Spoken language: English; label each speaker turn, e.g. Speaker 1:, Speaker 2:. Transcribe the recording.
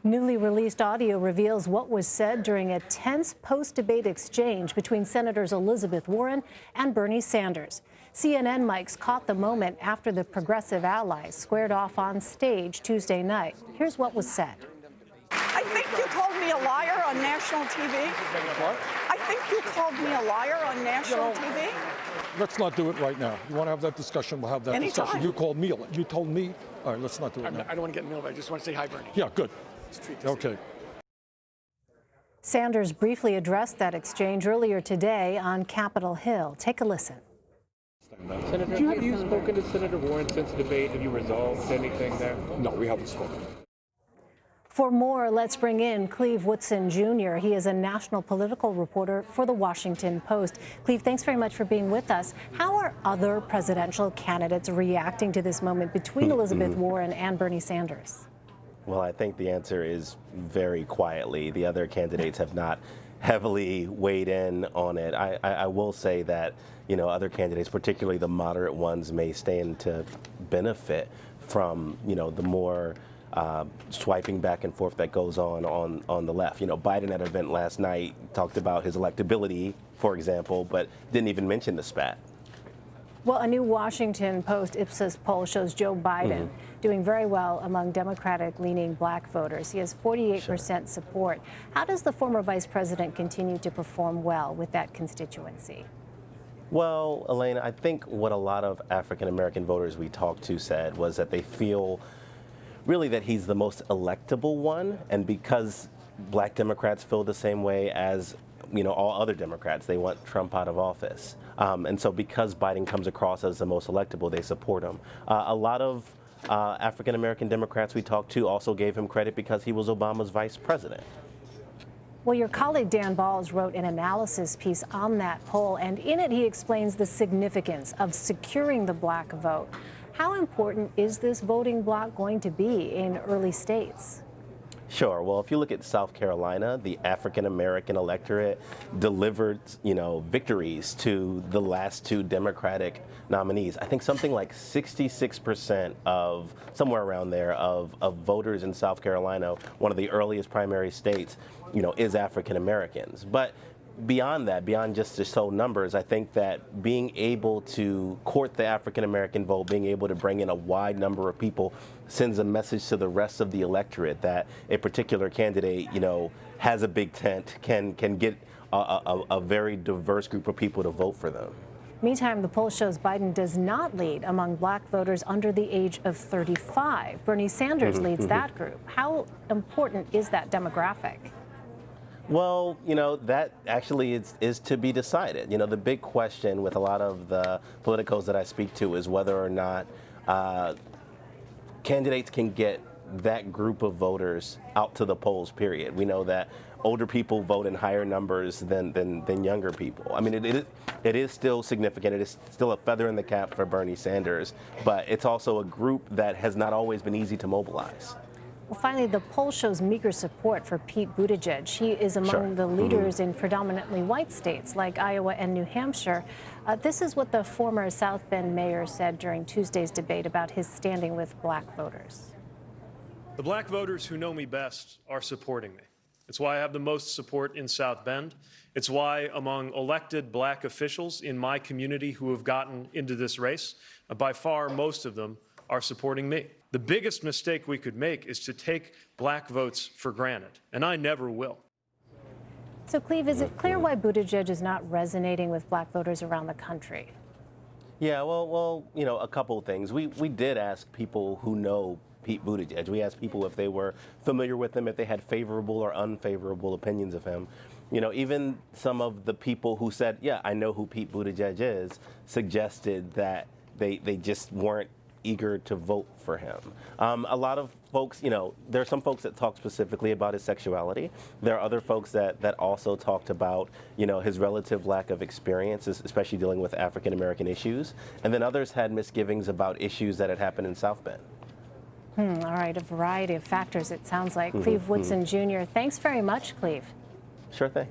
Speaker 1: Newly released audio reveals what was said during a tense post-debate exchange between Senators Elizabeth Warren and Bernie Sanders. CNN mics caught the moment after the progressive allies squared off on stage Tuesday night. Here's what was said.
Speaker 2: I think you called me a liar on national TV.
Speaker 3: What?
Speaker 2: I think you called me a liar on national TV.
Speaker 3: Let's not do it right now. You want to have that discussion, we'll have that
Speaker 2: Anytime.
Speaker 3: discussion. You called me. You told me. All right, let's not do it now.
Speaker 4: I don't want to get in the middle of it. I just want to say hi, Bernie.
Speaker 3: Yeah, good. Okay.
Speaker 1: Sanders briefly addressed that exchange earlier today on Capitol Hill. Take a listen.
Speaker 5: Senator, have you spoken to Senator Warren since the debate? Have you resolved anything there?
Speaker 3: No, we haven't spoken.
Speaker 1: For more, let's bring in Cleve Wootson Jr. He is a national political reporter for the Washington Post. Cleve, thanks very much for being with us. How are other presidential candidates reacting to this moment between Elizabeth Warren and Bernie Sanders?
Speaker 6: Well, I think the answer is very quietly. The other candidates have not heavily weighed in on it. I will say that, other candidates, particularly the moderate ones, may stand to benefit from, the more swiping back and forth that goes on the left. Biden at an event last night talked about his electability, for example, but didn't even mention the spat.
Speaker 1: Well, a new Washington Post-Ipsos poll shows Joe Biden doing very well among Democratic-leaning black voters. He has 48% support. How does the former vice president continue to perform well with that constituency?
Speaker 6: Well, Elaine, I think what a lot of African-American voters we talked to said was that they feel really that he's the most electable one, and because black Democrats feel the same way as all other Democrats, they want Trump out of office. And so because Biden comes across as the most electable, they support him. A lot of African-American Democrats we talked to also gave him credit because he was Obama's vice president.
Speaker 1: Well, your colleague Dan Balls wrote an analysis piece on that poll, and in it he explains the significance of securing the black vote. How important is this voting bloc going to be in early states?
Speaker 6: Sure. Well, if you look at South Carolina, the African-American electorate delivered, victories to the last two Democratic nominees. I think something like 66% of, somewhere around there, of voters in South Carolina, one of the earliest primary states, is African-Americans. But beyond that, beyond just to show numbers, I think that being able to court the African-American vote, being able to bring in a wide number of people, sends a message to the rest of the electorate that a particular candidate, has a big tent, can get a very diverse group of people to vote for them.
Speaker 1: Meantime, the poll shows Biden does not lead among black voters under the age of 35. Bernie Sanders leads that group. How important is that demographic?
Speaker 6: Well, that actually is to be decided. The big question with a lot of the politicos that I speak to is whether or not candidates can get that group of voters out to the polls, period. We know that older people vote in higher numbers than younger people. I mean, it is still significant. It is still a feather in the cap for Bernie Sanders, but it's also a group that has not always been easy to mobilize.
Speaker 1: Well, finally, the poll shows meager support for Pete Buttigieg. He is among the leaders in predominantly white states like Iowa and New Hampshire. This is what the former South Bend mayor said during Tuesday's debate about his standing with black voters.
Speaker 7: The black voters who know me best are supporting me. It's why I have the most support in South Bend. It's why among elected black officials in my community who have gotten into this race, by far most of them are supporting me. The biggest mistake we could make is to take black votes for granted, and I never will.
Speaker 1: So, Cleve, is it clear why Buttigieg is not resonating with black voters around the country?
Speaker 6: Yeah, well, a couple of things. We did ask people who know Pete Buttigieg. We asked people if they were familiar with him, if they had favorable or unfavorable opinions of him. Even some of the people who said, yeah, I know who Pete Buttigieg is, suggested that they just weren't eager to vote for him. A lot of folks, there are some folks that talk specifically about his sexuality. There are other folks that also talked about, his relative lack of experience, especially dealing with African-American issues. And then others had misgivings about issues that had happened in South Bend.
Speaker 1: All right, a variety of factors, it sounds like. Cleve Wootson Jr., thanks very much, Cleve.
Speaker 6: Sure thing.